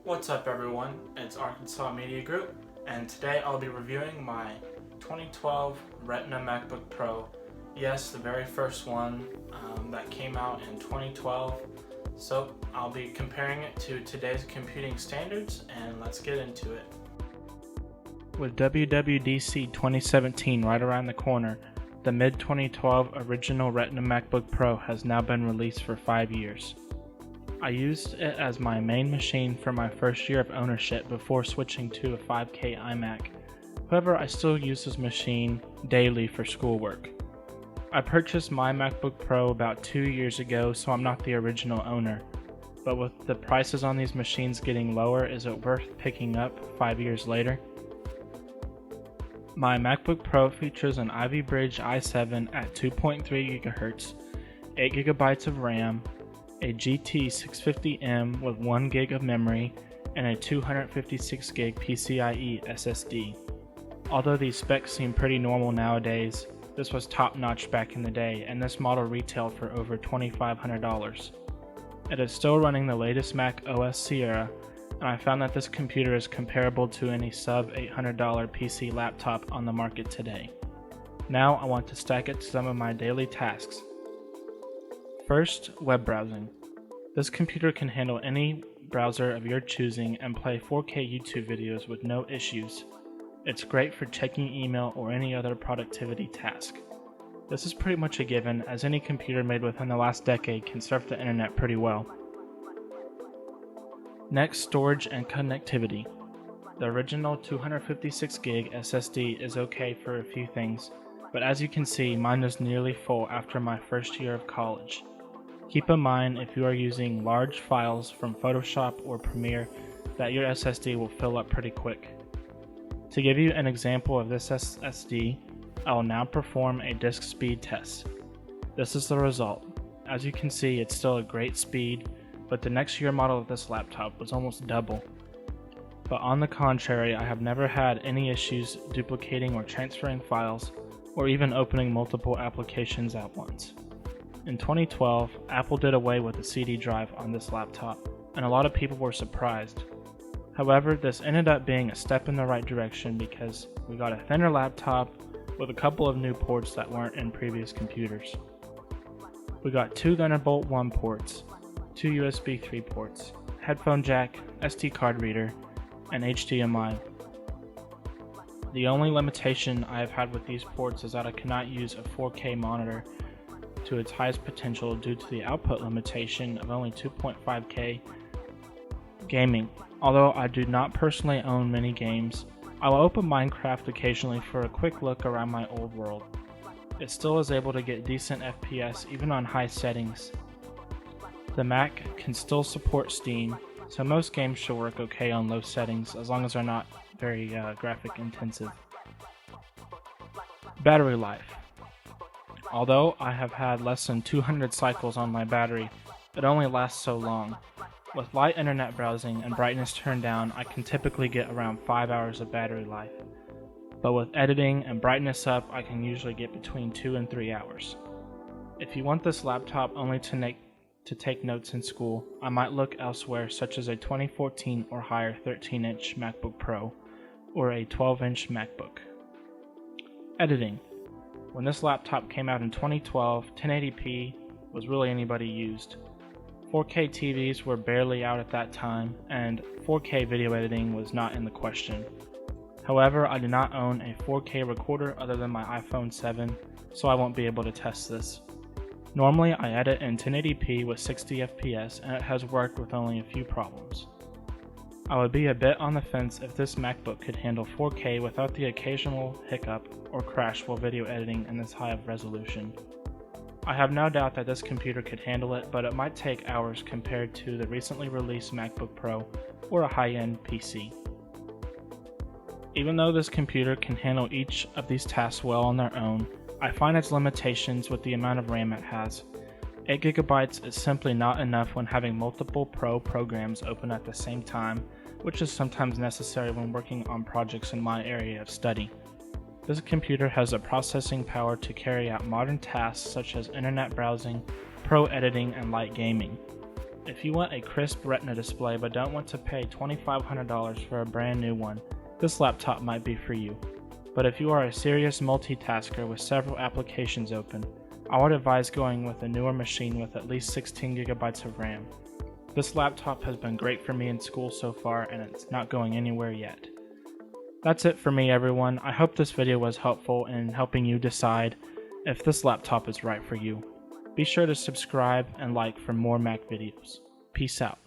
What's up everyone, it's Arkansas Media Group, and today I'll be reviewing my 2012 Retina MacBook Pro. Yes, the very first one that came out in 2012. So I'll be comparing it to today's computing standards, and let's get into it. With WWDC 2017 right around the corner, the mid-2012 original Retina MacBook Pro has now been released for 5 years. I used it as my main machine for my first year of ownership before switching to a 5K iMac. However, I still use this machine daily for schoolwork. I purchased my MacBook Pro about 2 years ago, so I'm not the original owner. But with the prices on these machines getting lower, is it worth picking up 5 years later? My MacBook Pro features an Ivy Bridge i7 at 2.3 GHz, 8 GB of RAM, a GT 650M with 1 GB of memory, and a 256 GB PCIe SSD. Although these specs seem pretty normal nowadays, this was top-notch back in the day, and this model retailed for over $2,500. It is still running the latest Mac OS Sierra, and I found that this computer is comparable to any sub-$800 PC laptop on the market today. Now I want to stack it to some of my daily tasks. First, web browsing. This computer can handle any browser of your choosing and play 4K YouTube videos with no issues. It's great for checking email or any other productivity task. This is pretty much a given, as any computer made within the last decade can surf the internet pretty well. Next, storage and connectivity. The original 256 GB SSD is okay for a few things, but as you can see, mine is nearly full after my first year of college. Keep in mind, if you are using large files from Photoshop or Premiere, that your SSD will fill up pretty quick. To give you an example of this SSD, I will now perform a disk speed test. This is the result. As you can see, it's still a great speed, but the next year model of this laptop was almost double. But on the contrary, I have never had any issues duplicating or transferring files, or even opening multiple applications at once. In 2012, Apple did away with the CD drive on this laptop, and a lot of people were surprised. However, this ended up being a step in the right direction because we got a thinner laptop with a couple of new ports that weren't in previous computers. We got 2 Thunderbolt 1 ports, 2 USB 3 ports, headphone jack, SD card reader, and HDMI. The only limitation I have had with these ports is that I cannot use a 4K monitor to its highest potential due to the output limitation of only 2.5K gaming. Although I do not personally own many games, I will open Minecraft occasionally for a quick look around my old world. It still is able to get decent FPS even on high settings. The Mac can still support Steam, so most games should work okay on low settings as long as they're not very graphic intensive. Battery life. Although I have had less than 200 cycles on my battery, it only lasts so long. With light internet browsing and brightness turned down, I can typically get around 5 hours of battery life. But with editing and brightness up, I can usually get between 2 and 3 hours. If you want this laptop only to take notes in school, I might look elsewhere, such as a 2014 or higher 13-inch MacBook Pro or a 12-inch MacBook. Editing. When this laptop came out in 2012, 1080p was really anybody used. 4K TVs were barely out at that time, and 4K video editing was not in the question. However, I do not own a 4K recorder other than my iPhone 7, so I won't be able to test this. Normally, I edit in 1080p with 60 FPS, and it has worked with only a few problems. I would be a bit on the fence if this MacBook could handle 4K without the occasional hiccup or crash while video editing in this high of resolution. I have no doubt that this computer could handle it, but it might take hours compared to the recently released MacBook Pro or a high-end PC. Even though this computer can handle each of these tasks well on their own, I find its limitations with the amount of RAM it has. 8 GB is simply not enough when having multiple Pro programs open at the same time, which is sometimes necessary when working on projects in my area of study. This computer has the processing power to carry out modern tasks such as internet browsing, pro editing, and light gaming. If you want a crisp Retina display but don't want to pay $2,500 for a brand new one, this laptop might be for you. But if you are a serious multitasker with several applications open, I would advise going with a newer machine with at least 16GB of RAM. This laptop has been great for me in school so far, and it's not going anywhere yet. That's it for me, everyone. I hope this video was helpful in helping you decide if this laptop is right for you. Be sure to subscribe and like for more Mac videos. Peace out.